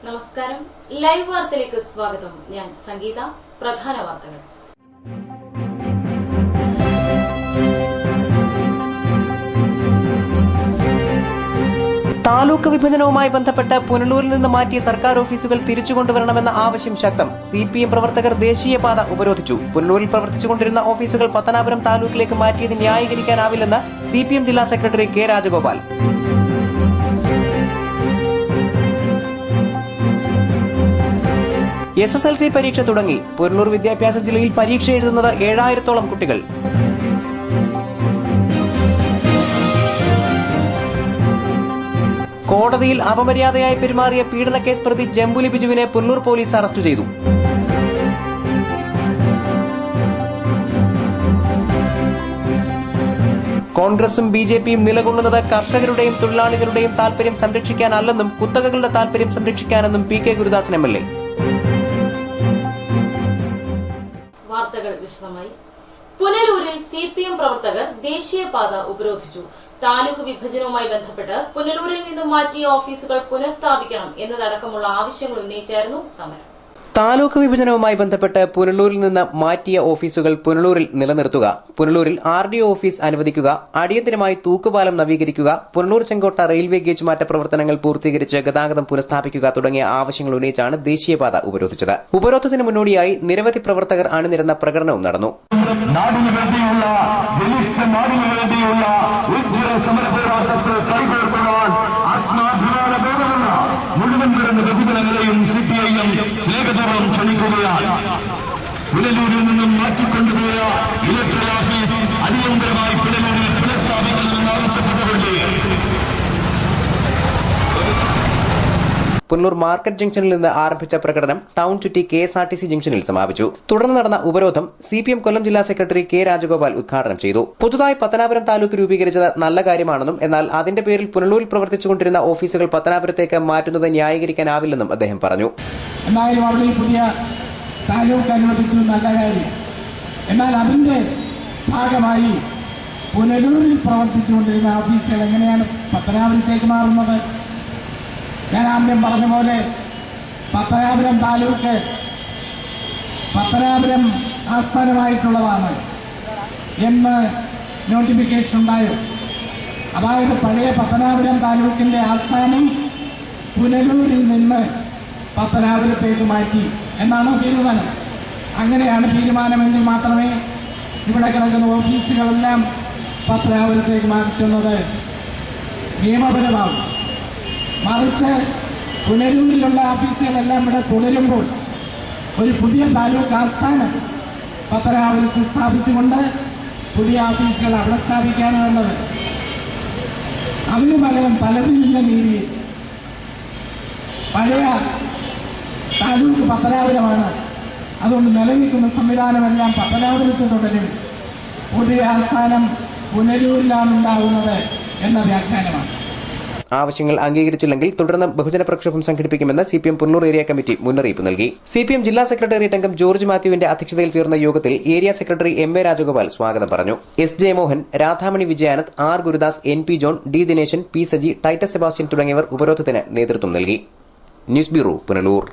നമസ്കാരം, ലൈവ് വാർത്തയിലേക്ക് സ്വാഗതം. ഞാൻ സംഗീത. പ്രധാന വാർത്തകൾ. താലൂക്ക് വിഭജനവുമായി ബന്ധപ്പെട്ട് പുനലൂരിൽ നിന്ന് മാറ്റിയ സർക്കാർ ഓഫീസുകൾ തിരിച്ചുകൊണ്ടുവരണമെന്ന ആവശ്യം ശക്തം. CPM പ്രവർത്തകർ ദേശീയപാത ഉപരോധിച്ചു. പുനലൂരിൽ പ്രവർത്തിച്ചുകൊണ്ടിരുന്ന ഓഫീസുകൾ പത്തനാപുരം താലൂക്കിലേക്ക് മാറ്റിയത് ന്യായീകരിക്കാനാവില്ലെന്ന് CPM ജില്ലാ സെക്രട്ടറി കെ രാജഗോപാൽ. SSLC പരീക്ഷ തുടങ്ങി. പുനലൂർ വിദ്യാഭ്യാസ ജില്ലയിൽ പരീക്ഷ എഴുതുന്നത് 7000-ഓളം കുട്ടികൾ. കോടതിയിൽ അപമര്യാദയായി പെരുമാറിയ പീഡനക്കേസ് പ്രതി ജംബുലി ബിജുവിനെ പുനലൂർ പോലീസ് അറസ്റ്റ് ചെയ്തു. കോൺഗ്രസും BJPയും നിലകൊള്ളുന്നത് കർഷകരുടെയും തൊഴിലാളികളുടെയും താൽപര്യം സംരക്ഷിക്കാനല്ലെന്നും കുത്തകകളുടെ താൽപര്യം സംരക്ഷിക്കാനെന്നും PK ഗുരുദാസൻ MLA. വാർത്തകൾ വിശദമായി. പുനലൂരിൽ CPM പ്രവർത്തകർ ദേശീയപാത ഉപരോധിച്ചു. താലൂക്ക് വിഭജനവുമായി ബന്ധപ്പെട്ട് പുനലൂരിൽ നിന്നും മാറ്റിയ ഓഫീസുകൾ പുനഃസ്ഥാപിക്കണം എന്നതടക്കമുള്ള ആവശ്യങ്ങൾ ഉന്നയിച്ചായിരുന്നു സമരം. താലൂക്ക് വിഭജനവുമായി ബന്ധപ്പെട്ട് പുനലൂരിൽ നിന്ന് മാറ്റിയ ഓഫീസുകൾ പുനലൂരിൽ നിലനിർത്തുക, പുനലൂരിൽ RDO ഓഫീസ് അനുവദിക്കുക, അടിയന്തരമായി തൂക്കുപാലം നവീകരിക്കുക, പുനലൂർ ചെങ്കോട്ട റെയിൽവേ ഗേജ് മാറ്റ പ്രവർത്തനങ്ങൾ പൂർത്തീകരിച്ച് ഗതാഗതം പുനഃസ്ഥാപിക്കുക തുടങ്ങിയ ആവശ്യങ്ങൾ ഉന്നയിച്ചാണ് ദേശീയപാത ഉപരോധിച്ചത്. ഉപരോധത്തിന് മുന്നോടിയായി നിരവധി പ്രവർത്തകർ അണിനിരന്ന പ്രകടനവും നടന്നു. മുഴുവൻ വരുന്ന ബഹുജനങ്ങളെയും CPIM സ്നേഹപൂർവ്വം ക്ഷണിക്കുകയാണ്. പുനലൂരിൽ നിന്നും മാറ്റിക്കൊണ്ടുപോയ ഇലക്ട്രൽ ഓഫീസ് അടിയന്തരമായി പുനലൂരിൽ പുനഃസ്ഥാപിക്കണമെന്ന് ആവശ്യപ്പെട്ടുകൊണ്ട് പുനലൂർ മാർക്കറ്റ് ജംഗ്ഷനിൽ നിന്ന് ആരംഭിച്ച പ്രകടനം ടൌൺ ചുറ്റി KSRTC ജംഗ്ഷനിൽ സമാപിച്ചു. തുടർന്ന് നടന്ന ഉപരോധം CPM കൊല്ലം ജില്ലാ സെക്രട്ടറി കെ രാജഗോപാൽ ഉദ്ഘാടനം ചെയ്തു. പുതുതായി പത്തനാപുരം താലൂക്ക് രൂപീകരിച്ചത് നല്ല കാര്യമാണെന്നും എന്നാൽ അതിന്റെ പേരിൽ പുനലൂരിൽ പ്രവർത്തിച്ചുകൊണ്ടിരുന്ന ഓഫീസുകൾ പത്തനാപുരത്തേക്ക് മാറ്റുന്നത് ന്യായീകരിക്കാനാവില്ലെന്നും അദ്ദേഹം പറഞ്ഞു. എന്നാലും അവിടെ പുതിയ താലൂക്ക് അനുവദിച്ചു, നല്ല കാര്യം. എന്നാൽ അതിന്റെ ഭാഗമായി പുനലൂരിൽ പ്രവർത്തിച്ചുകൊണ്ടിരുന്ന ഓഫീസുകൾ എങ്ങനെയാണ് പത്തനാപുരത്തേക്ക് മാറുന്നത്? ഞാൻ ആദ്യം പറഞ്ഞ പോലെ പത്തനാപുരം താലൂക്ക് പത്തനാപുരം ആസ്ഥാനമായിട്ടുള്ളതാണ് എന്ന് നോട്ടിഫിക്കേഷൻ ഉണ്ടായോ? അതായത് പഴയ പത്തനാപുരം താലൂക്കിന്റെ ആസ്ഥാനം പുനലൂരിൽ നിന്ന് പത്തനാപുരത്തേക്ക് മാറ്റി എന്നാണോ തീരുമാനം? അങ്ങനെയാണ് തീരുമാനമെങ്കിൽ മാത്രമേ ഇവിടെ കിടക്കുന്ന ഓഫീസുകളെല്ലാം പത്തനാപുരത്തേക്ക് മാറ്റുന്നത് നിയമപരമാകും. മറിച്ച് പുനലൂരിലുള്ള ഓഫീസുകളെല്ലാം ഇവിടെ തുടരുമ്പോൾ ഒരു പുതിയ താലൂക്ക് ആസ്ഥാനം പത്തനാപുരത്ത് സ്ഥാപിച്ചുകൊണ്ട് പുതിയ ഓഫീസുകൾ അവിടെ സ്ഥാപിക്കാണ് വേണ്ടത്. അതിന് പകരം പലതിനുള്ള രീതിയിൽ പഴയ താലൂക്ക് പത്തനാപുരമാണ്, അതുകൊണ്ട് നിലനിൽക്കുന്ന സംവിധാനമെല്ലാം പത്തനാപുരത്ത് തുടരും, പുതിയ ആസ്ഥാനം പുനലൂരിലാണ് ഉണ്ടാകുന്നത് എന്ന വ്യാഖ്യാനമാണ്. ആവശ്യങ്ങൾ അംഗീകരിച്ചില്ലെങ്കിൽ തുടർന്ന് ബഹുജന പ്രക്ഷോഭം സംഘടിപ്പിക്കുമെന്ന് CPM പുനലൂർ ഏരിയ കമ്മിറ്റി മുന്നറിയിപ്പ് നൽകി. CPM ജില്ലാ സെക്രട്ടേറിയറ്റ് അംഗം ജോർജ് മാത്യുവിന്റെ അധ്യക്ഷതയിൽ ചേർന്ന യോഗത്തിൽ ഏരിയ സെക്രട്ടറി MA രാജഗോപാൽ സ്വാഗതം പറഞ്ഞു. S Jayamohan, Radhamani Vijayanand, R Gurudas, NP John, D Dineshan, P Saji, Titus Sebastian തുടങ്ങിയവർ ഉപരോധത്തിന് നേതൃത്വം നൽകി. News bureau, Punalur.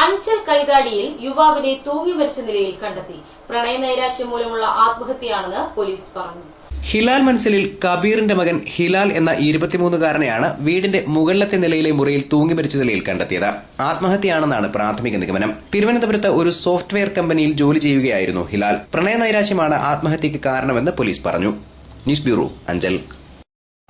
അഞ്ചൽ കൈതാടിയിൽ യുവാവിനെ തൂങ്ങി മരിച്ച നിലയിൽ കണ്ടെത്തി. പ്രണയനൈരാശ്യം മൂലമുള്ള ആത്മഹത്യയാണെന്ന് പോലീസ് പറഞ്ഞു. ഹിലാൽ മൻസിലിൽ കബീറിന്റെ മകൻ ഹിലാൽ എന്ന 23-കാരനെയാണ് വീടിന്റെ മുകളിലത്തെ നിലയിലെ മുറിയിൽ തൂങ്ങി മരിച്ച നിലയിൽ കണ്ടെത്തിയത്. ആത്മഹത്യയാണെന്നാണ് പ്രാഥമിക നിഗമനം. തിരുവനന്തപുരത്ത് ഒരു സോഫ്റ്റ്വെയർ കമ്പനിയിൽ ജോലി ചെയ്യുകയായിരുന്നു ഹിലാൽ. പ്രണയനൈരാശ്യമാണ് ആത്മഹത്യയ്ക്ക് കാരണമെന്ന് പോലീസ് പറഞ്ഞു. News bureau, Anchal.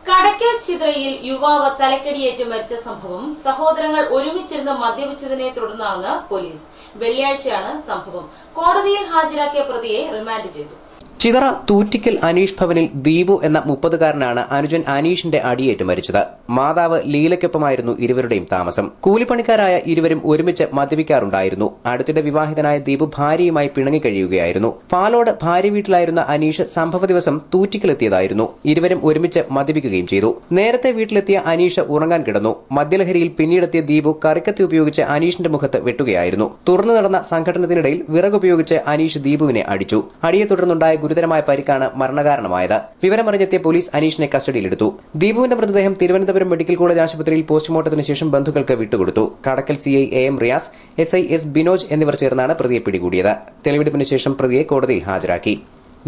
കടയ്ക്കൽ ചിതറയിൽ യുവാവ് തലക്കടിയേറ്റ് മരിച്ച സംഭവം സഹോദരങ്ങൾ ഒരുമിച്ചിരുന്ന് മദ്യപിച്ചതിനെ തുടർന്നാണെന്ന് പോലീസ്. വെള്ളിയാഴ്ചയാണ് സംഭവം. കോടതിയിൽ ഹാജരാക്കിയ പ്രതിയെ റിമാൻഡ് ചെയ്തു. ചിതറ തൂറ്റിക്കൽ അനീഷ് ഭവനിൽ ദീപു എന്ന 30-കാരനാണ് അനുജൻ അനീഷിന്റെ അടിയേറ്റ് മരിച്ചത്. മാതാവ് ലീലയ്ക്കൊപ്പമായിരുന്നു ഇരുവരുടെയും താമസം. കൂലിപ്പണിക്കാരായ ഇരുവരും ഒരുമിച്ച് മദ്യപിക്കാറുണ്ടായിരുന്നു. അടുത്തിടെ വിവാഹിതനായ ദീപു ഭാര്യയുമായി പിണങ്ങിക്കഴിയുകയായിരുന്നു. പാലോട് ഭാര്യ വീട്ടിലായിരുന്ന അനീഷ് സംഭവ ദിവസം തൂറ്റിക്കലെത്തിയതായിരുന്നു. ഇരുവരും ഒരുമിച്ച് മദ്യപിക്കുകയും ചെയ്തു. നേരത്തെ വീട്ടിലെത്തിയ അനീഷ് ഉറങ്ങാൻ കിടന്നു. മദ്യലഹരിയിൽ പിന്നീടെത്തിയ ദീപു കറിക്കത്തി ഉപയോഗിച്ച് അനീഷിന്റെ മുഖത്ത് വെട്ടുകയായിരുന്നു. തുടർന്ന് നടന്ന സംഘട്ടനത്തിനിടയിൽ വിറകുപയോഗിച്ച് അനീഷ് ദീപുവിനെ അടിച്ചു. അടിയെ തുടർന്നുണ്ടായ ഗുരുതരമായ പരിക്കാണ് മരണകാരണമായത്. വിവരമറിഞ്ഞെത്തിയ പോലീസ് അനീഷിനെ കസ്റ്റഡിയിലെടുത്തു. ദീപുവിന്റെ മൃതദേഹം തിരുവനന്തപുരം മെഡിക്കൽ കോളേജ് ആശുപത്രിയിൽ പോസ്റ്റ്മോർട്ടത്തിന് ശേഷം ബന്ധുക്കൾക്ക് വിട്ടുകൊടുത്തു. കടക്കൽ CI AM Riyas, SI S Binoj എന്നിവർ ചേർന്നാണ് പ്രതിയെ പിടികൂടിയത്. തെളിവെടുപ്പിന് ശേഷം പ്രതിയെ കോടതിയിൽ ഹാജരാക്കി.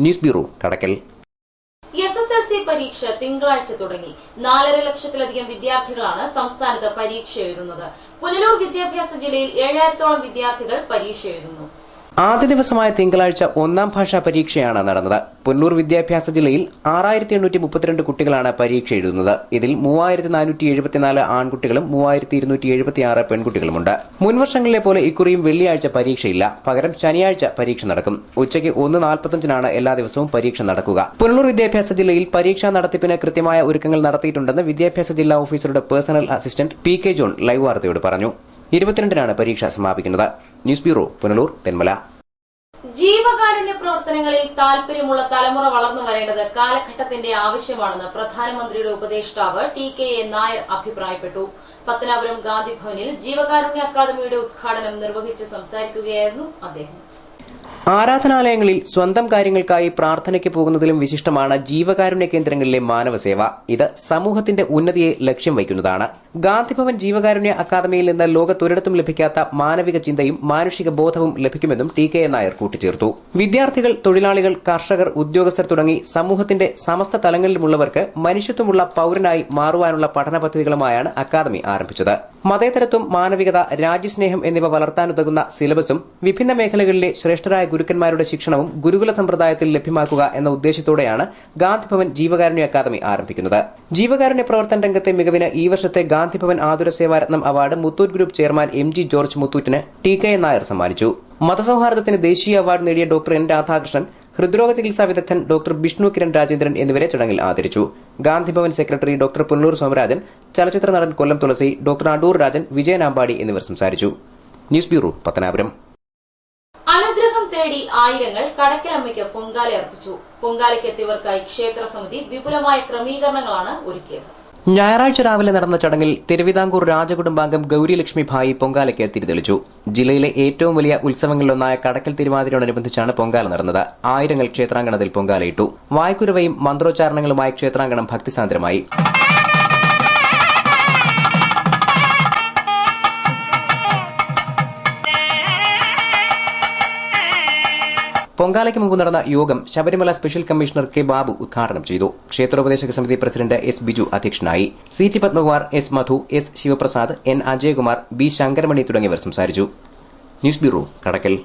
ന്യൂസ് ബ്യൂറോ, കടക്കൽ. SSLC പരീക്ഷ തിങ്കളാഴ്ച തുടങ്ങി. 4.5 ലക്ഷത്തിലധികം വിദ്യാർത്ഥികളാണ് സംസ്ഥാനത്ത് പരീക്ഷ എഴുതുന്നത്. പുനലൂർ വിദ്യാഭ്യാസ ജില്ലയിൽ 7000-ഓളം വിദ്യാർത്ഥികൾ പരീക്ഷ എഴുതുന്നു. ആദ്യ ദിവസമായ തിങ്കളാഴ്ച ഒന്നാം ഭാഷാ പരീക്ഷയാണ് നടന്നത്. പുനലൂർ വിദ്യാഭ്യാസ ജില്ലയിൽ 6832 കുട്ടികളാണ് പരീക്ഷ എഴുതുന്നത്. ഇതിൽ 3474 ആൺകുട്ടികളും 3276 പെൺകുട്ടികളുമുണ്ട്. മുൻവർഷങ്ങളിലെ പോലെ ഇക്കുറിയും വെള്ളിയാഴ്ച പരീക്ഷയില്ല. പകരം ശനിയാഴ്ച പരീക്ഷ നടക്കും. ഉച്ചയ്ക്ക് 1:45 എല്ലാ ദിവസവും പരീക്ഷ നടക്കുക. പുനലൂർ വിദ്യാഭ്യാസ ജില്ലയിൽ പരീക്ഷാ നടത്തിപ്പിന് കൃത്യമായ ഒരുക്കങ്ങൾ നടത്തിയിട്ടുണ്ടെന്ന് വിദ്യാഭ്യാസ ജില്ലാ ഓഫീസറുടെ personal assistant PK John live വാർത്തയോട് പറഞ്ഞു. 22-നാണ് പരീക്ഷ സമാപിക്കുന്നത്. News bureau, Punalur, Thenmala. ജീവകാരുണ്യ പ്രവർത്തനങ്ങളിൽ താൽപര്യമുള്ള തലമുറ വളർന്നു വരേണ്ടത് കാലഘട്ടത്തിന്റെ ആവശ്യമാണെന്ന് പ്രധാനമന്ത്രിയുടെ ഉപദേഷ്ടാവ് TKA നായർ അഭിപ്രായപ്പെട്ടു. പത്തനാപുരം ഗാന്ധിഭവനിൽ ജീവകാരുണ്യ അക്കാദമിയുടെ ഉദ്ഘാടനം നിർവഹിച്ച് സംസാരിക്കുകയായിരുന്നു അദ്ദേഹം. ആരാധനാലയങ്ങളിൽ സ്വന്തം കാര്യങ്ങൾക്കായി പ്രാർത്ഥനയ്ക്ക് പോകുന്നതിലും വിശിഷ്ടമാണ് ജീവകാരുണ്യ കേന്ദ്രങ്ങളിലെ മാനവസേവ. ഇത് സമൂഹത്തിന്റെ ഉന്നതിയെ ലക്ഷ്യം വയ്ക്കുന്നതാണ്. ഗാന്ധിഭവൻ ജീവകാരുണ്യ അക്കാദമിയിൽ നിന്ന് ലോകത്തൊരിടത്തും ലഭിക്കാത്ത മാനവിക ചിന്തയും മാനുഷിക ബോധവും ലഭിക്കുമെന്നും TKA നായർ കൂട്ടിച്ചേർത്തു. വിദ്യാർത്ഥികൾ, തൊഴിലാളികൾ, കർഷകർ, ഉദ്യോഗസ്ഥർ തുടങ്ങി സമൂഹത്തിന്റെ സമസ്ത തലങ്ങളിലുമുള്ളവർക്ക് മനുഷ്യത്വമുള്ള പൌരനായി മാറുവാനുള്ള പഠന പദ്ധതികളുമായാണ് അക്കാദമി ആരംഭിച്ചത്. മതേതരത്വം, മാനവികത, രാജ്യസ്നേഹം എന്നിവ വളർത്താനുതകുന്ന സിലബസും വിഭിന്ന മേഖലകളിലെ ശ്രേഷ്ഠരായ ഗുരുക്കന്മാരുടെ ശിക്ഷണവും ഗുരുകുല സമ്പ്രദായത്തിൽ ലഭ്യമാക്കുക എന്ന ഉദ്ദേശത്തോടെയാണ് ഗാന്ധിഭവൻ ജീവകാരുണ്യ അക്കാദമി ആരംഭിക്കുന്നത്. ജീവകാരുണ്യ പ്രവർത്തന രംഗത്തെ മികവിന് ഈ വർഷത്തെ ഗാന്ധിഭവൻ ആതുര സേവാരത്നം award Muthoot group chairman MG George മുത്തൂറ്റിന് TKA നായർ സമ്മാനിച്ചു. മതസൌഹാർദ്ദത്തിന് ദേശീയ അവാർഡ് നേടിയ ഡോക്ടർ N രാധാകൃഷ്ണൻ, ഹൃദ്രോഗ ചികിത്സാ വിദഗ്ധൻ ഡോക്ടർ ബിഷ്ണു കിരൺ രാജേന്ദ്രൻ എന്നിവരെ ചടങ്ങിൽ ആദരിച്ചു. ഗാന്ധിഭവൻ സെക്രട്ടറി ഡോക്ടർ പുനലൂർ സോമരാജൻ, ചലച്ചിത്ര നടൻ കൊല്ലം തുളസി, ഡോക്ടർ അടൂർ രാജൻ, വിജയനാമ്പാടി എന്നിവർ സംസാരിച്ചു. News bureau, Pathanapuram. അനുഗ്രഹം തേടി ആയിരങ്ങൾ കടക്കലമ്മയ്ക്ക് പൊങ്കാല അർപ്പിച്ചു. പൊങ്കാലയ്ക്കെത്തിയവർക്കായി ക്ഷേത്ര സമിതി വിപുലമായ ക്രമീകരണങ്ങളാണ് ഒരുക്കിയത്. ഞായറാഴ്ച രാവിലെ നടന്ന ചടങ്ങിൽ തിരുവിതാംകൂർ രാജകുടുംബാംഗം ഗൌരിലക്ഷ്മി ഭായി പൊങ്കാലയ്ക്ക് തിരിതെളിച്ചു. ജില്ലയിലെ ഏറ്റവും വലിയ ഉത്സവങ്ങളിലൊന്നായ കടക്കൽ തിരുവാതിരയോടനുബന്ധിച്ചാണ് പൊങ്കാല നടന്നത്. ആയിരങ്ങൾ ക്ഷേത്രാങ്കണത്തിൽ പൊങ്കാലയിട്ടു. വായ്ക്കുരവയും മന്ത്രോച്ചാരണങ്ങളുമായി ക്ഷേത്രാങ്കണം ഭക്തിസാന്ദ്രമായി. പൊങ്കാലയ്ക്ക് മുമ്പ് നടന്ന യോഗം Sabarimala special commissioner K Babu ഉദ്ഘാടനം ചെയ്തു. ക്ഷേത്രോപദേശക സമിതി പ്രസിഡന്റ് S ബിജു അധ്യക്ഷനായി. CT പത്മകുമാർ, S മധു, S Sivaprasad, N Ajayakumar, B Shankaramani തുടങ്ങിയവർ സംസാരിച്ചു. ന്യൂസ് ബ്യൂറോ, കടക്കൽ.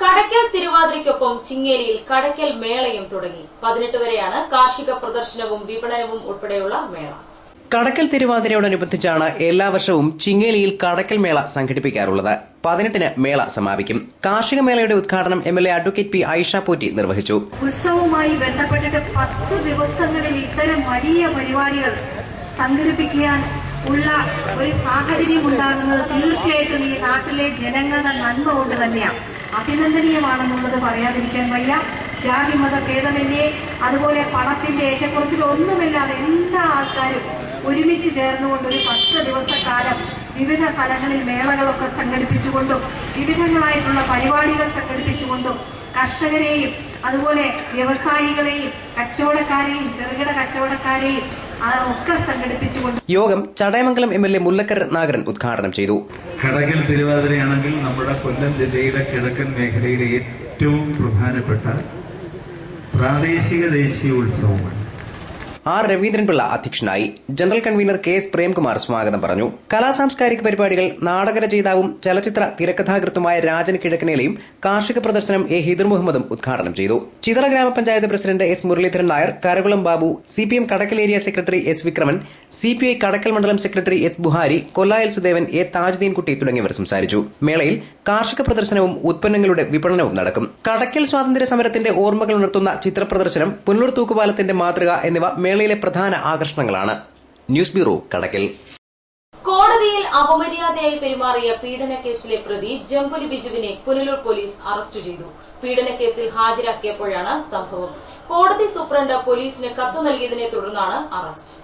കടക്കൽ തിരുവാതിരയ്ക്കൊപ്പം ചിങ്ങേലിയിൽ കടക്കൽ മേളയും തുടങ്ങി. 18 വരെയാണ് കാർഷിക പ്രദർശനവും വിപണനവും ഉൾപ്പെടെയുള്ള മേള. കടക്കൽ തിരുവാതിരയോടനുബന്ധിച്ചാണ് എല്ലാ വർഷവും ചിങ്ങേലിയിൽ കടക്കൽ മേള സംഘടിപ്പിക്കാറുള്ളത്. 18-ന് മേള സമാപിക്കും. കാർഷിക മേളയുടെ ഉദ്ഘാടനം MLA advocate P Ayisha Potti നിർവഹിച്ചു. ഉത്സവവുമായി ബന്ധപ്പെട്ടിട്ട് 10 ദിവസങ്ങളിൽ ഇത്തരം വലിയ പരിപാടികൾ സംഘടിപ്പിക്കാൻ ഉള്ള ഒരു സാഹചര്യം ഉണ്ടാകുന്നത് തീർച്ചയായിട്ടും ഈ നാട്ടിലെ ജനങ്ങളുടെ നന്മ കൊണ്ട് തന്നെയാണ്. അഭിനന്ദനീയമാണെന്നുള്ളത് പറയാതിരിക്കാൻ വയ്യ. ജാതി മത ഭേദമന്യേ അതുപോലെ പണത്തിന്റെ ഏറ്റക്കുറച്ചിലൊന്നുമില്ലാതെ എല്ലാ ആൾക്കാരും ഒരുമിച്ച് ചേർന്നുകൊണ്ട് ഒരു 10 ദിവസക്കാലം വിവിധ സ്ഥലങ്ങളിൽ മേളകളൊക്കെ സംഘടിപ്പിച്ചുകൊണ്ടും വിവിധങ്ങളായിട്ടുള്ള പരിപാടികൾ സംഘടിപ്പിച്ചുകൊണ്ടും കർഷകരെയും അതുപോലെ വ്യവസായികളെയും കച്ചവടക്കാരെയും ചെറുകിട കച്ചവടക്കാരെയും ഒക്കെ സംഘടിപ്പിച്ചുകൊണ്ട് യോഗം ചടയമംഗലം MLA മുല്ലക്കർ നാഗരൻ ഉദ്ഘാടനം ചെയ്തു. കടകൽ തിരുവാതിരയാണെങ്കിൽ നമ്മുടെ കൊല്ലം ജില്ലയിലെ കിഴക്കൻ മേഖലയിലെ ഏറ്റവും പ്രധാനപ്പെട്ട പ്രാദേശിക ദേശീയ ഉത്സവമാണ്. R രവീന്ദ്രൻപിള്ള അധ്യക്ഷനായി. ജനറൽ കൺവീനർ KS പ്രേംകുമാർ സ്വാഗതം പറഞ്ഞു. കലാസാംസ്കാരിക പരിപാടികൾ നാടകരചയിതാവും ചലച്ചിത്ര തിരക്കഥാകൃത്തുമായ രാജൻ കിഴക്കനേലയും കാർഷിക പ്രദർശനം A ഹിദർ മുഹമ്മദും ഉദ്ഘാടനം ചെയ്തു. ചിതറ ഗ്രാമപഞ്ചായത്ത് president S Muraleedharan Nair, Karakulam Babu, CPM Kadakkal area secretary S Vikraman, CPI Kadakkal മണ്ഡലം secretary S Buhari, Kollayal Sudevan, A Thajuddeen Kutty തുടങ്ങിയവർ സംസാരിച്ചു. മേളയിൽ കാർഷിക പ്രദർശനവും ഉത്പന്നങ്ങളുടെ വിപണനവും നടക്കും. കടക്കൽ സ്വാതന്ത്ര്യ സമരത്തിന്റെ ഓർമ്മകൾ ഉണർത്തുന്ന ചിത്രപ്രദർശനം, പുനലൂർ തൂക്കുപാലത്തിന്റെ മാതൃക എന്നിവ മേളയിലെ പ്രധാന ആകർഷണങ്ങളാണ്. ന്യൂസ് ബ്യൂറോ, കടക്കൽ. കോടതിയിൽ അപമര്യാദയായി പെരുമാറിയ പീഡനക്കേസിലെ പ്രതി ജംബുലി ബിജുവിനെ പുനലൂർ പോലീസ് അറസ്റ്റ് ചെയ്തു. പീഡനക്കേസിൽ ഹാജരാക്കിയപ്പോഴാണ് സംഭവം. കോടതി സൂപ്രണ്ട് പോലീസിന് കത്ത് നൽകിയതിനെ തുടർന്നാണ് അറസ്റ്റ്.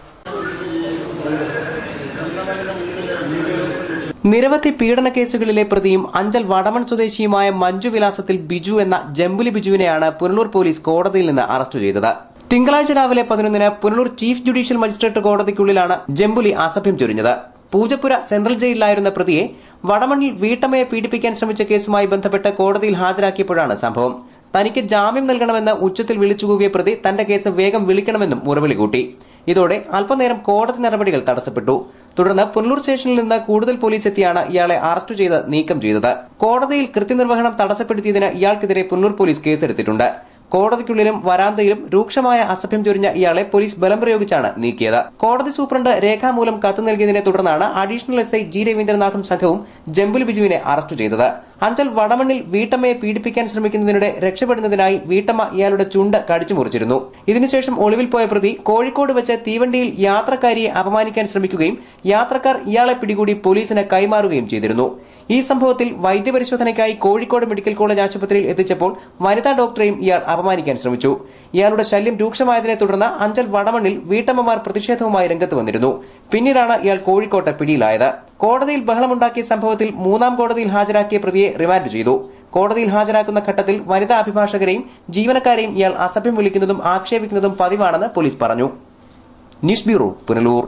നിരവധി പീഡന കേസുകളിലെ പ്രതിയും അഞ്ചൽ വടമൺ സ്വദേശിയുമായ മഞ്ജു വിലാസത്തിൽ ബിജു എന്ന ജംബുലി ബിജുവിനെയാണ് പുനലൂർ പോലീസ് കോടതിയിൽ നിന്ന് അറസ്റ്റ് ചെയ്തത്. തിങ്കളാഴ്ച രാവിലെ 11-ന് പുനലൂർ ചീഫ് ജുഡീഷ്യൽ മജിസ്ട്രേറ്റ് കോടതിക്കുള്ളിലാണ് ജംബുലി അസഭ്യം ചൊരിഞ്ഞത്. പൂജപ്പുര സെൻട്രൽ ജയിലിലായിരുന്ന പ്രതിയെ വടമണ്ണിൽ വീട്ടമ്മയെ പീഡിപ്പിക്കാൻ ശ്രമിച്ച കേസുമായി ബന്ധപ്പെട്ട് കോടതിയിൽ ഹാജരാക്കിയപ്പോഴാണ് സംഭവം. തനിക്ക് ജാമ്യം നൽകണമെന്ന് ഉച്ചത്തിൽ വിളിച്ചുകൂവിയ പ്രതി തന്റെ കേസ് വേഗം വിളിക്കണമെന്നും മുറവിളി കൂട്ടി. ഇതോടെ അല്പനേരം കോടതി നടപടികൾ തടസ്സപ്പെട്ടു. തുടർന്ന് പുനലൂർ സ്റ്റേഷനിൽ നിന്ന് കൂടുതൽ പോലീസ് എത്തിയാണ് ഇയാളെ അറസ്റ്റ് ചെയ്ത് നീക്കം ചെയ്തത്. കോടതിയിൽ കൃത്യനിർവഹണം തടസ്സപ്പെടുത്തിയതിന് ഇയാൾക്കെതിരെ പുനലൂർ പോലീസ് കേസെടുത്തിട്ടുണ്ട്. കോടതിക്കുള്ളിലും വരാന്തയിലും രൂക്ഷമായ അസഭ്യം ചൊരിഞ്ഞ ഇയാളെ പോലീസ് ബലം പ്രയോഗിച്ചാണ് നീക്കിയത്. കോടതി സൂപ്രണ്ട് രേഖാമൂലം കത്ത് നൽകിയതിനെ തുടർന്നാണ് അഡീഷണൽ SI G രവീന്ദ്രനാഥും സംഘവും ജംബുലി ബിജുവിനെ അറസ്റ്റ് ചെയ്തത്. അഞ്ചൽ വടമണ്ണിൽ വീട്ടമ്മയെ പീഡിപ്പിക്കാൻ ശ്രമിക്കുന്നതിനിടെ രക്ഷപ്പെടുന്നതിനായി വീട്ടമ്മ ഇയാളുടെ ചുണ്ട് കടിച്ചു മുറിച്ചിരുന്നു. ഇതിനുശേഷം ഒളിവിൽ പോയ പ്രതി കോഴിക്കോട് വെച്ച് തീവണ്ടിയിൽ യാത്രക്കാരിയെ അപമാനിക്കാൻ ശ്രമിക്കുകയും യാത്രക്കാർ ഇയാളെ പിടികൂടി പോലീസിന് കൈമാറുകയും ചെയ്തിരുന്നു. ഈ സംഭവത്തിൽ വൈദ്യപരിശോധനയ്ക്കായി കോഴിക്കോട് മെഡിക്കൽ കോളേജ് ആശുപത്രിയിൽ എത്തിച്ചപ്പോൾ വനിതാ ഡോക്ടറെയും ഇയാൾ അപമാനിക്കാൻ ശ്രമിച്ചു. ഇയാളുടെ ശല്യം രൂക്ഷമായതിനെ തുടർന്ന് അഞ്ചൽ വടമണ്ണിൽ വീട്ടമ്മമാർ പ്രതിഷേധവുമായി രംഗത്ത് വന്നിരുന്നു. പിന്നീടാണ് ഇയാൾ കോഴിക്കോട്ട് പിടിയിലായത്. കോടതിയിൽ ബഹളമുണ്ടാക്കിയ സംഭവത്തിൽ 3ാം കോടതിയിൽ ഹാജരാക്കിയ പ്രതിയെ റിമാൻഡ് ചെയ്തു. കോടതിയിൽ ഹാജരാക്കുന്ന ഘട്ടത്തിൽ വനിതാ അഭിഭാഷകരെയും ജീവനക്കാരെയും ഇയാൾ അസഭ്യം വിളിക്കുന്നതും ആക്ഷേപിക്കുന്നതും പതിവാണെന്ന് പോലീസ് പറഞ്ഞു. News bureau, Punalur.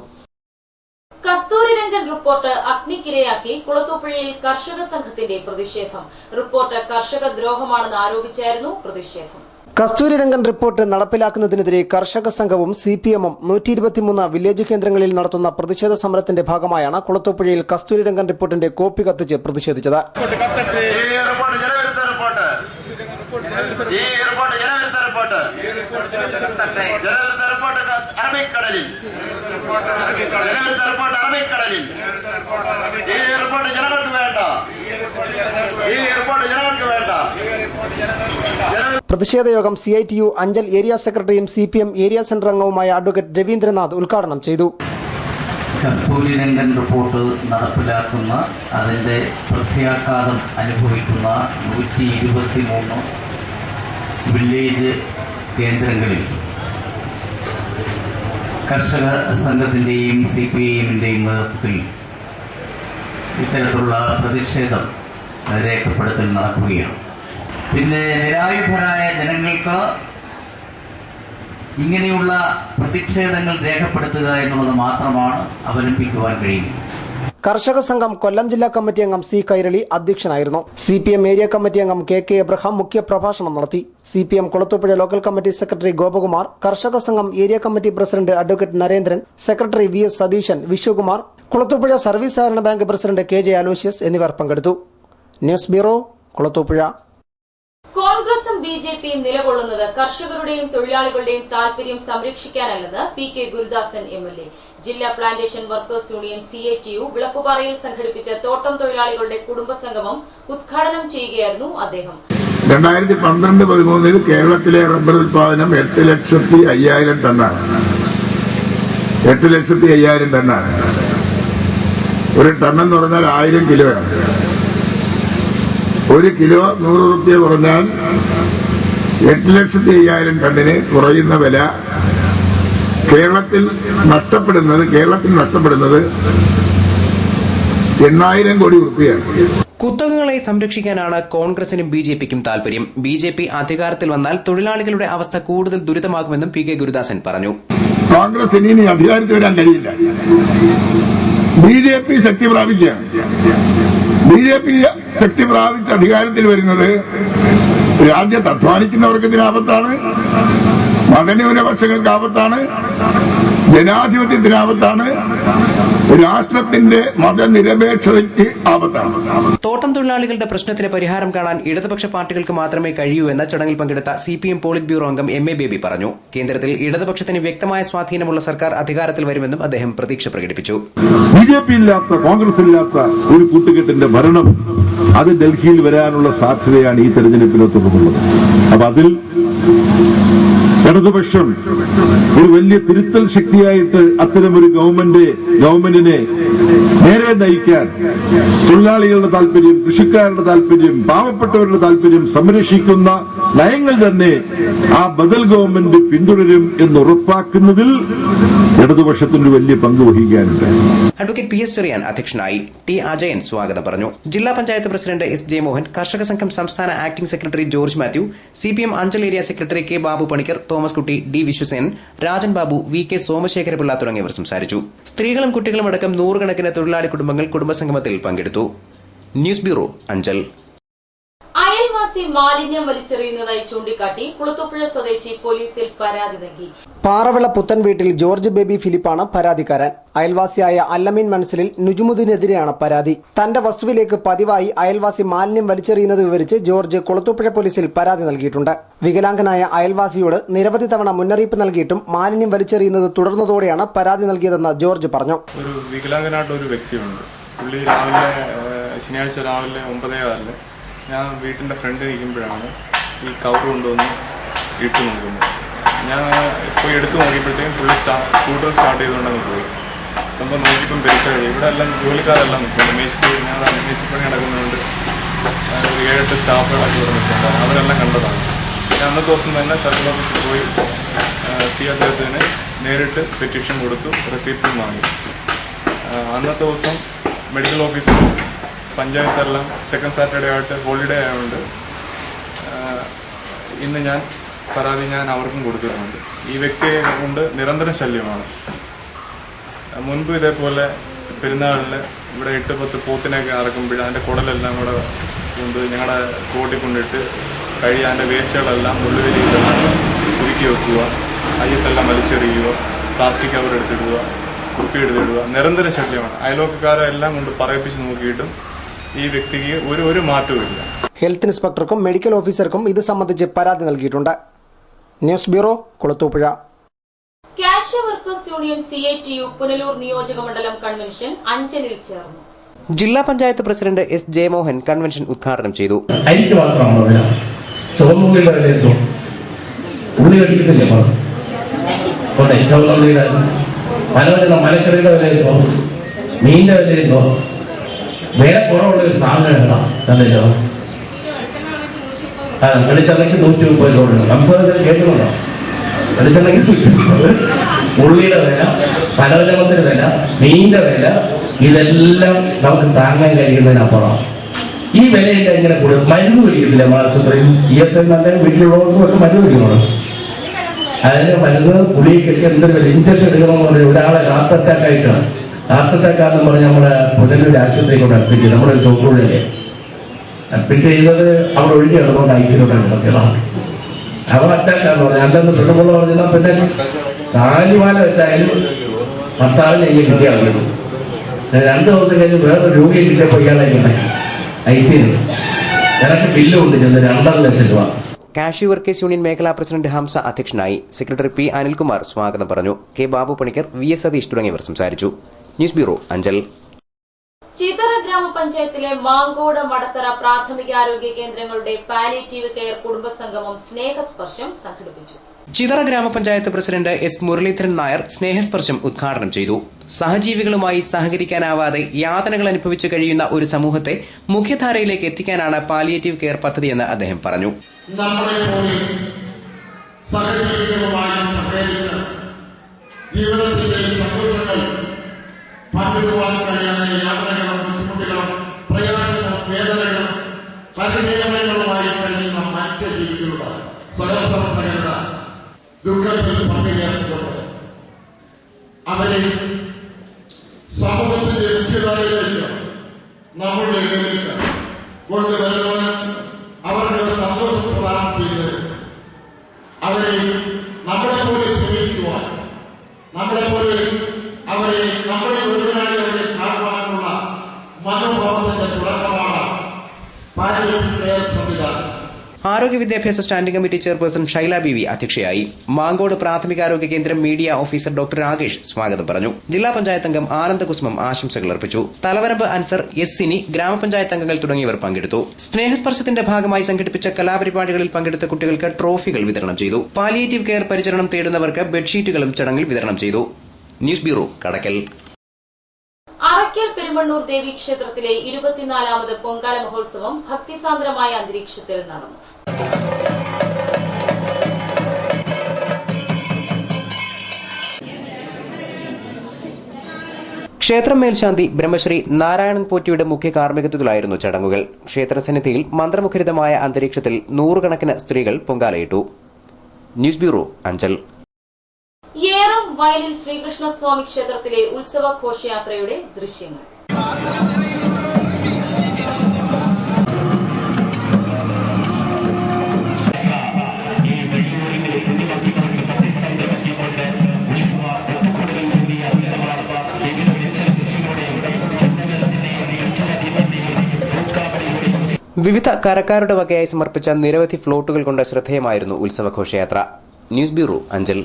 Kasturirangan report അഗ്നിക്കിരയാക്കി കുളത്തൂപ്പുഴയിൽ കർഷക സംഘത്തിന്റെ പ്രതിഷേധം. റിപ്പോർട്ട് കർഷക ദ്രോഹമാണെന്ന് ആരോപിച്ചായിരുന്നു പ്രതിഷേധം. കസ്തൂരിരംഗൻ റിപ്പോർട്ട് നടപ്പിലാക്കുന്നതിനെതിരെ കർഷക സംഘവും CPM-ഉം 123 വില്ലേജ് കേന്ദ്രങ്ങളിൽ നടത്തുന്ന പ്രതിഷേധ സമരത്തിന്റെ ഭാഗമായാണ് കുളത്തൂപ്പുഴയിൽ കസ്തൂരിരംഗൻ റിപ്പോർട്ടിന്റെ കോപ്പി കത്തിച്ച് പ്രതിഷേധിച്ചത്. പ്രതിഷേധ യോഗം CITU അഞ്ചൽ ഏരിയ സെക്രട്ടറിയും CPM ഏരിയ സെന്റർ അംഗവുമായ അഡ്വക്കേറ്റ് രവീന്ദ്രനാഥ് ഉദ്ഘാടനം ചെയ്തു. കസ്തൂരിരംഗൻ റിപ്പോർട്ട് നടപ്പിലാക്കുന്ന അതിന്റെ പ്രത്യാഘാതം അനുഭവിക്കുന്ന 123 വില്ലേജ് കേന്ദ്രങ്ങളിൽ കർഷക സംഘത്തിന്റെയും CPIMന്റെയും നേതൃത്വത്തിൽ ഇത്തരത്തിലുള്ള പ്രതിഷേധം രേഖപ്പെടുത്തൽ നടക്കുകയാണ്. പിന്നെ നിരായുധരായ ജനങ്ങൾക്ക് ഇങ്ങനെയുള്ള പ്രതിഷേധങ്ങൾ രേഖപ്പെടുത്തുക എന്നുള്ളത് മാത്രമാണ് അവലംബിക്കുവാൻ കഴിയുന്നത്. കർഷക സംഘം കൊല്ലം ജില്ലാ കമ്മിറ്റി അംഗം C കൈരളി അധ്യക്ഷനായിരുന്നു. CPM ഏരിയ കമ്മിറ്റി അംഗം KK എബ്രഹാം മുഖ്യപ്രഭാഷണം നടത്തി. CPM Kulathupuzha local committee secretary Gopakumar, കർഷക സംഘം area committee president advocate Narendran, secretary VS Satheesan, Viswakumar, Kulathupuzha service സഹകരണ ബാങ്ക് പ്രസിഡന്റ് KJ അലോഷ്യസ് എന്നിവർ പങ്കെടുത്തു. News bureau, Kulathupuzha. കോൺഗ്രസും BJPയും നിലകൊള്ളുന്നത് കർഷകരുടെയും തൊഴിലാളികളുടെയും താൽപര്യം സംരക്ഷിക്കാനല്ലെന്ന് PK ഗുരുദാസൻ MLA. ജില്ലാ പ്ലാന്റേഷൻ വർക്കേഴ്സ് യൂണിയൻ CITU വിളക്കുപാറയിൽ സംഘടിപ്പിച്ച തോട്ടം തൊഴിലാളികളുടെ കുടുംബസംഗമം ഉദ്ഘാടനം ചെയ്യുകയായിരുന്നു അദ്ദേഹം. 2012-13 കേരളത്തിലെ റബ്ബർ ഉത്പാദനം 8,05,000 ടണ്ണാണ്. 8,05,000 ടണ്ണാണ്. ഒരു ടണ്ണെന്ന് പറഞ്ഞാൽ 1000 കിലോയാണ്. 1 കിലോ 100 രൂപ കുറഞ്ഞാൽ 8,05,000 ടണ്ണിന് കുറയുന്ന വില കേരളത്തിൽ നഷ്ടപ്പെടുന്നത് 8,000 കോടി രൂപയാണ്. കുത്തകകളെ സംരക്ഷിക്കാനാണ് കോൺഗ്രസിനും BJPക്കും താൽപര്യം. BJP അധികാരത്തിൽ വന്നാൽ തൊഴിലാളികളുടെ അവസ്ഥ കൂടുതൽ ദുരിതമാകുമെന്നും PK ഗുരുദാസൻ പറഞ്ഞു. കോൺഗ്രസ് ഇനി അധികാരത്തിൽ വരാൻ കഴിയില്ല. BJP ശക്തി പ്രാപിക്കുകയാണ്. BJP ശക്തി പ്രാപിച്ച് അധികാരത്തിൽ വരുന്നത് രാജ്യത്ത് അധ്വാനിക്കുന്നവർക്ക് ഇതിനാപത്താണ്, മതന്യൂനപക്ഷങ്ങൾക്ക് ആപത്താണ്, ജനാധിപത്യത്തിന് ആപത്താണ്, രാഷ്ട്രത്തിന്റെ മതനിരപേക്ഷതയ്ക്ക് ആപത്താണ്. തോട്ടം തൊഴിലാളികളുടെ പ്രശ്നത്തിന് പരിഹാരം കാണാൻ ഇടതുപക്ഷ പാർട്ടികൾക്ക് മാത്രമേ കഴിയൂ എന്ന ചടങ്ങിൽ പങ്കെടുത്ത CPM പോളിറ്റ് ബ്യൂറോ അംഗം MA ബേബി പറഞ്ഞു. കേന്ദ്രത്തിൽ ഇടതുപക്ഷത്തിന് വ്യക്തമായ സ്വാധീനമുള്ള സർക്കാർ അധികാരത്തിൽ വരുമെന്നും അദ്ദേഹം പ്രതീക്ഷ പ്രകടിപ്പിച്ചു. BJP ഇല്ലാത്ത, കോൺഗ്രസ് ഇല്ലാത്ത ഒരു കൂട്ടുകെട്ടിന്റെ ഭരണം അത് ഡൽഹിയിൽ വരാനുള്ള സാധ്യതയാണ് ഈ തെരഞ്ഞെടുപ്പിനെ തുടർന്നുള്ളത്. അപ്പൊ അതിൽ ഇടതുപക്ഷം ഒരു വലിയ തിരുത്തൽ ശക്തിയായിട്ട് അത്തരമൊരു ഗവൺമെന്റിനെ നേരെ നയിക്കാൻ തൊഴിലാളികളുടെ താല്പര്യം, കൃഷിക്കാരുടെ താല്പര്യം, പാവപ്പെട്ടവരുടെ താല്പര്യം സംരക്ഷിക്കുന്ന നയങ്ങൾ തന്നെ ആ ബദൽ ഗവൺമെന്റ് പിന്തുടരും എന്നുറപ്പാക്കുന്നതിൽ ഇടതുപക്ഷത്തിന്റെ വലിയ പങ്ക് വഹിക്കാനുണ്ട്. അഡ്വക്കേറ്റ് പി എസ് ചെറിയാൻ അധ്യക്ഷനായി. ടി അജയൻ സ്വാഗതം പറഞ്ഞു. ജില്ലാ പഞ്ചായത്ത് പ്രസിഡന്റ് എസ് ജയമോഹൻ, കർഷക സംഘം സംസ്ഥാന acting secretary George Mathew, CPM Anchal area secretary K Babu Panicker, Thomas Kutty, D Viswasen, Rajan Babu, V K Somasekharapillai തുടങ്ങിയവർ സംസാരിച്ചു. സ്ത്രീകളും കുട്ടികളും അടക്കം നൂറുകണക്കിന് തൊഴിലാളി കുടുംബങ്ങൾ കുടുംബസംഗമത്തിൽ പങ്കെടുത്തു. News bureau, Anchal. അയൽവാസി മാലിന്യം വലിച്ചെറിയുന്നതായി ചൂണ്ടിക്കാട്ടി കുളത്തൂപ്പുഴ സ്വദേശി പോലീസിൽ പരാതി നൽകി. പാറവിള പുത്തൻ വീട്ടിൽ ജോർജ് ബേബി ഫിലിപ്പാണ് പരാതിക്കാരൻ. അയൽവാസിയായ അല്ലമീൻ മനസ്സിലിൽ നുജുമുദ്ദീനെതിരെയാണ് പരാതി. തന്റെ വസ്തുവിലേക്ക് പതിവായി അയൽവാസി മാലിന്യം വലിച്ചെറിയുന്നത് വിവരിച്ച് ജോർജ് കുളത്തൂപ്പുഴ പോലീസിൽ പരാതി നൽകിയിട്ടുണ്ട്. വികലാംഗനായ അയൽവാസിയോട് നിരവധി തവണ മുന്നറിയിപ്പ് നൽകിയിട്ടും മാലിന്യം വലിച്ചെറിയുന്നത് തുടർന്നതോടെയാണ് പരാതി നൽകിയതെന്ന് ജോർജ് പറഞ്ഞു. ഒരു വികലാംഗനായിട്ട് ഒരു വ്യക്തിയുണ്ട്. പുള്ളി രാവിലെ ശനിയാഴ്ച രാവിലെ 9:15 ഞാൻ വീട്ടിൻ്റെ ഫ്രണ്ട് നിൽക്കുമ്പോഴാണ് ഈ കവർ കൊണ്ടുവന്ന് ഇട്ട് നോക്കുന്നത്. ഞാൻ പോയി എടുത്തു നോക്കിയപ്പോഴത്തേക്കും പുള്ളി സ്കൂട്ടർ സ്റ്റാർട്ട് ചെയ്തുകൊണ്ടങ്ങ് പോയി. സംഭവം നോക്കിയപ്പം പരിശോധന ഇവിടെ എല്ലാം ജോലിക്കാരെല്ലാം നിൽക്കുന്നുണ്ട്. മേശിരി ഞാൻ മേശിപ്പണി നടക്കുന്നുണ്ട്. ഒരു 7-8 സ്റ്റാഫുകളൊക്കെ ഇവിടെ നിൽക്കുന്നുണ്ട്. അവരെല്ലാം കണ്ടതാണ്. ഞാൻ അന്നത്തെ ദിവസം തന്നെ സർക്കിൾ ഓഫീസിൽ പോയി അദ്ദേഹത്തിന് നേരിട്ട് പെറ്റീഷൻ കൊടുത്തു, റെസിപ്റ്റും വാങ്ങി. അന്നത്തെ ദിവസം മെഡിക്കൽ ഓഫീസിൽ പഞ്ചായത്തെല്ലാം സെക്കൻഡ് സാറ്റർഡേ ആയിട്ട് ഹോളിഡേ ആയതുകൊണ്ട് ഇന്ന് പരാതി ഞാൻ അവർക്കും കൊടുത്തിട്ടുണ്ട്. ഈ വ്യക്തിയെ കൊണ്ട് നിരന്തര ശല്യമാണ്. മുൻപ് ഇതേപോലെ പെരുന്നാളിന് ഇവിടെ 8-10 പോത്തിനെയൊക്കെ അറക്കുമ്പോൾ അതിൻ്റെ കുടലെല്ലാം കൂടെ കൊണ്ട് ഞങ്ങളുടെ കോട്ടിൽ കൊണ്ടിട്ട് അതിൻ്റെ വേസ്റ്റുകളെല്ലാം മുള്ളുവലിയിലെല്ലാം കുരുക്കി വെക്കുക, അയ്യത്തെല്ലാം വലിച്ചെറിയുക, പ്ലാസ്റ്റിക് കവർ എടുത്തിടുക, കുപ്പി എടുത്തിടുക. നിരന്തര ശല്യമാണ്. അയൽവക്കക്കാരെ എല്ലാം കൊണ്ട് പറയിപ്പിച്ച് നോക്കിയിട്ടും ഈ വ്യക്തിക്ക് ഒരു മാറ്റവും ഇല്ല. ഹെൽത്ത് ഇൻസ്പെക്ടർക്കും മെഡിക്കൽ ഓഫീസർക്കും ഇത് സംബന്ധിച്ച് പരാതി നൽകിയിട്ടുണ്ട്. News bureau, Kulathupuzha. Cashew workers union CITU Punalur നിയോജക മണ്ഡലം കൺവെൻഷൻ അഞ്ചലിൽ ചേർന്നു. ജില്ലാ panchayat president S Jayamohan convention ഉദ്ഘാടനം ചെയ്തു. അരിക്ക് മാത്രമാണോ വില? ചുവന്നുള്ളിയുടെ വില എന്തോ? ഉള്ളി കടിക്കുന്നില്ലേ? ചുവന്നുള്ളിയുടെ പലവിധ മലക്കറിയുടെ വില എന്തോ? മീനിന്റെ വില എന്തോ? വില കുറവുള്ള ഒരു സാധനങ്ങളാണ് കണ്ടല്ലോ. വെളിച്ചെണ്ണയ്ക്ക് 130 രൂപ. സംസാരത്തിൽ കേൾക്കുന്നുണ്ടോ? വെളിച്ചെണ്ണയ്ക്ക് 130. ഉള്ളിയുടെ വില, പലവ്യഞ്ജനത്തിന്റെ വില, മീനിന്റെ വില, ഇതെല്ലാം നമുക്ക് താങ്ങാൻ കഴിയുന്നതിനപ്പുറം. ഈ വിലയില്ല ഇങ്ങനെ കൂടുതൽ. മരുന്ന് പിടിക്കുന്നില്ല ആശുപത്രിയിൽ. ESI നല്ല വീട്ടിലുള്ളവർക്കും ഒക്കെ മരുന്ന് പിടിക്കണം. അതിന് മരുന്ന് പുളിയൊക്കെ എന്തൊരു വില. ഇഞ്ചക്ഷൻ എടുക്കണമെന്ന് പറഞ്ഞാൽ ഒരാളെ ഹാർട്ട് അറ്റാക്ക് ആയിട്ടാണ്. ഹാർട്ട് അറ്റാക്ക് ആണെന്ന് പറഞ്ഞ് നമ്മുടെ പുനലൂർ ആശുപത്രിയിൽ കൊണ്ട് അഡ്മിറ്റ് ചെയ്ത് നമ്മുടെ ഒരു തൊട്ടുള്ളിലെ അഡ്മിറ്റ് ചെയ്തത് അവിടെ ഒഴുകി കിടന്നുകൊണ്ട് ഐസിയിലോട്ടാണ് കിടത്തിയതാണ്. അവ അറ്റാക്കാന്ന് പറഞ്ഞാൽ അല്ലെന്ന് പെണ്ണുമുള്ള പറഞ്ഞാൽ പിന്നെ കാലിമാല വെച്ചായാലും ഭർത്താവിനെ ഇങ്ങനെ കിട്ടിയാൽ മതി. 2 ദിവസം കഴിഞ്ഞ് വേറൊരു രോഗിയെ കിട്ടിയപ്പോൾ ഇയാളെ ഇങ്ങനെ ഐസിയിൽ എനിക്ക് ബില്ലുണ്ട് ചെന്ന് 2.5 ലക്ഷം രൂപ. കാഷ്യൂ വർക്കേഴ്സ് യൂണിയൻ മേഖലാ പ്രസിഡന്റ് ഹംസ അധ്യക്ഷനായി. സെക്രട്ടറി പി അനിൽകുമാർ സ്വാഗതം പറഞ്ഞു. കെ ബാബു പണിക്കർ, VS സതീഷ് തുടങ്ങിയവർ സംസാരിച്ചു. News bureau, Anchal. ചിതറ ഗ്രാമപഞ്ചായത്തിലെ മാങ്കോട് മടത്തറ പ്രാഥമികാരോഗ്യ കേന്ദ്രങ്ങളുടെ പാലിയേറ്റീവ് കെയർ കുടുംബസംഗമം സ്നേഹസ്പർശം സംഘടിപ്പിച്ചു. ചിതറ ഗ്രാമപഞ്ചായത്ത് പ്രസിഡന്റ് എസ് മുരളീധരൻ നായർ സ്നേഹസ്പർശം ഉദ്ഘാടനം ചെയ്തു. സഹജീവികളുമായി സഹകരിക്കാനാവാതെ യാതനകൾ അനുഭവിച്ചു കഴിയുന്ന ഒരു സമൂഹത്തെ മുഖ്യധാരയിലേക്ക് എത്തിക്കാനാണ് പാലിയേറ്റീവ് കെയർ പദ്ധതിയെന്ന് അദ്ദേഹം പറഞ്ഞു. പങ്കിടുവാൻ കഴിയുന്ന യാതനകളും ബുദ്ധിമുട്ടുകളും പ്രയാസങ്ങളും വേദനകളും പരിചയങ്ങളുമായി കഴിയുന്ന മറ്റ് ജീവികളുടെ സ്വയംപ്രവർത്തകരുടെ ദുഃഖത്തിൽ പങ്കുചേർന്നുകൊണ്ട് അവരെ സമൂഹത്തിന്റെ മുഖ്യധാരയിലേക്ക് നമ്മളുടെ ഇടയിലേക്ക് കൊണ്ടുവരുവാൻ അവർക്ക് സന്തോഷം പ്രദാനം ചെയ്ത് അവരെ നമ്മളെപ്പോലെ സ്നേഹിക്കുവാൻ, നമ്മളെപ്പോലെ അവരെ നമ്മളെ ഒരുവനായി അവരെ കാണുവാനുള്ള മനോഭാവത്തിന്റെ തുടക്കമാണ് പാലിയേറ്റീവ് കെയർ സംവിധാനം. ആരോഗ്യ വിദ്യാഭ്യാസ standing committee chairperson Shaila Beevi അധ്യക്ഷയായി. മാങ്കോട് പ്രാഥമികാരോഗ്യ കേന്ദ്രം മീഡിയ ഓഫീസർ ഡോക്ടർ രാകേഷ് സ്വാഗതം പറഞ്ഞു. ജില്ലാ പഞ്ചായത്ത് അംഗം ആനന്ദകുസുമം ആശംസകൾ അർപ്പിച്ചു. തലവരമ്പ് അൻസർ, സിനി, ഗ്രാമപഞ്ചായത്ത് അംഗങ്ങൾ തുടങ്ങിയവർ പങ്കെടുത്തു. സ്നേഹസ്പർശത്തിന്റെ ഭാഗമായി സംഘടിപ്പിച്ച കലാപരിപാടികളിൽ പങ്കെടുത്ത കുട്ടികൾക്ക് ട്രോഫികൾ വിതരണം ചെയ്തു. പാലിയേറ്റീവ് കെയർ പരിചരണം തേടുന്നവർക്ക് ബെഡ്ഷീറ്റുകളും ചടങ്ങിൽ വിതരണം ചെയ്തു. ന്യൂസ് ബ്യൂറോ, കടക്കൽ. അറയ്ക്കൽ പെരുമണ്ണൂർ ദേവീക്ഷേത്രത്തിലെ 24ാമത് പൊങ്കാല മഹോത്സവം ഭക്തിസാന്ദ്രമായ അന്തരീക്ഷത്തിൽ നടന്നു. ക്ഷേത്രം മേൽശാന്തി ബ്രഹ്മശ്രീ നാരായണൻ പോറ്റിയുടെ മുഖ്യ കാർമ്മികത്വത്തിലായിരുന്നു ചടങ്ങുകൾ. ക്ഷേത്രസന്നിധിയിൽ മന്ത്രമുഖരിതമായ അന്തരീക്ഷത്തിൽ നൂറുകണക്കിന് സ്ത്രീകൾ പൊങ്കാലയിട്ടു. News bureau, Anchal. ഏറം വയലിൽ ശ്രീകൃഷ്ണസ്വാമി ക്ഷേത്രത്തിലെ ഉത്സവ ഘോഷയാത്രയുടെ ദൃശ്യങ്ങൾ. വിവിധ കരക്കാരുടെ വകയായി സമർപ്പിച്ച നിരവധി ഫ്ലോട്ടുകൾ കൊണ്ട് ശ്രദ്ധേയമായിരുന്നു ഉത്സവഘോഷയാത്ര. News bureau, Anchal.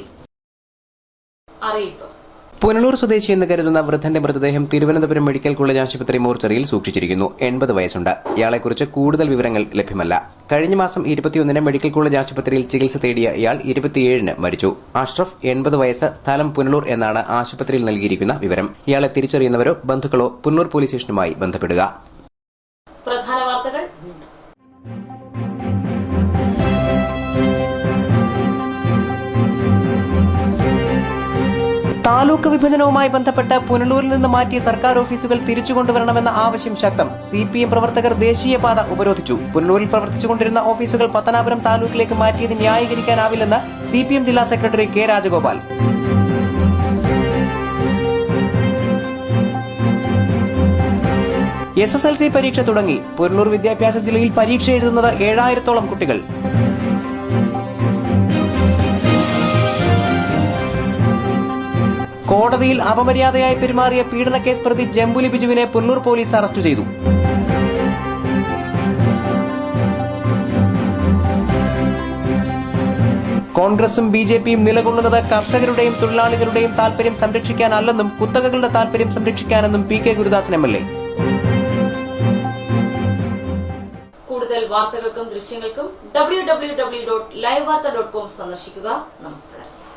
പുനലൂർ സ്വദേശി എന്ന് കരുതുന്ന വൃദ്ധന്റെ മൃതദേഹം തിരുവനന്തപുരം മെഡിക്കൽ കോളേജ് ആശുപത്രി മോർച്ചറിയിൽ സൂക്ഷിച്ചിരിക്കുന്നു. 80 വയസ്സുണ്ട്. ഇയാളെക്കുറിച്ച് കൂടുതൽ വിവരങ്ങൾ ലഭ്യമല്ല. കഴിഞ്ഞ മാസം 21-ന് മെഡിക്കൽ കോളേജ് ആശുപത്രിയിൽ ചികിത്സ തേടിയ ഇയാൾ 27-ന് മരിച്ചു. അഷ്റഫ് 80 വയസ്സ്, സ്ഥലം പുനലൂർ എന്നാണ് ആശുപത്രിയിൽ നൽകിയിരിക്കുന്ന വിവരം. ഇയാളെ തിരിച്ചറിയുന്നവരോ ബന്ധുക്കളോ പുനലൂർ പോലീസ് സ്റ്റേഷനുമായി ബന്ധപ്പെടുക. പ്രധാന വാർത്തകൾ. താലൂക്ക് വിഭജനവുമായി ബന്ധപ്പെട്ട് പുനലൂരിൽ നിന്ന് മാറ്റിയ സർക്കാർ ഓഫീസുകൾ തിരിച്ചുകൊണ്ടുവരണമെന്ന ആവശ്യം ശക്തം. CPM പ്രവർത്തകർ ദേശീയപാത ഉപരോധിച്ചു. പുനലൂരിൽ പ്രവർത്തിച്ചുകൊണ്ടിരുന്ന ഓഫീസുകൾ പത്തനാപുരം താലൂക്കിലേക്ക് മാറ്റിയത് ന്യായീകരിക്കാനാവില്ലെന്ന് CPM ജില്ലാ സെക്രട്ടറി കെ രാജഗോപാൽ. SSLC പരീക്ഷ തുടങ്ങി. പുനലൂർ വിദ്യാഭ്യാസ ജില്ലയിൽ പരീക്ഷ എഴുതുന്നത് 7000-ഓളം കുട്ടികൾ. കോടതിയിൽ അപമര്യാദയായി പെരുമാറിയ പീഡനക്കേസ് പ്രതി ജംബുലി ബിജുവിനെ പുനലൂർ പോലീസ് അറസ്റ്റ് ചെയ്തു. കോൺഗ്രസും BJPയും നിലകൊള്ളുന്നത് കർഷകരുടെയും തൊഴിലാളികളുടെയും താൽപര്യം സംരക്ഷിക്കാനല്ലെന്നും കുത്തകകളുടെ താൽപര്യം സംരക്ഷിക്കാനെന്നും PK ഗുരുദാസൻ MLA. കൂടുതൽ വാർത്തകൾക്കും ദൃശ്യങ്ങൾക്കും www.livevarta.com സന്ദർശിക്കുക. നമസ്കാരം.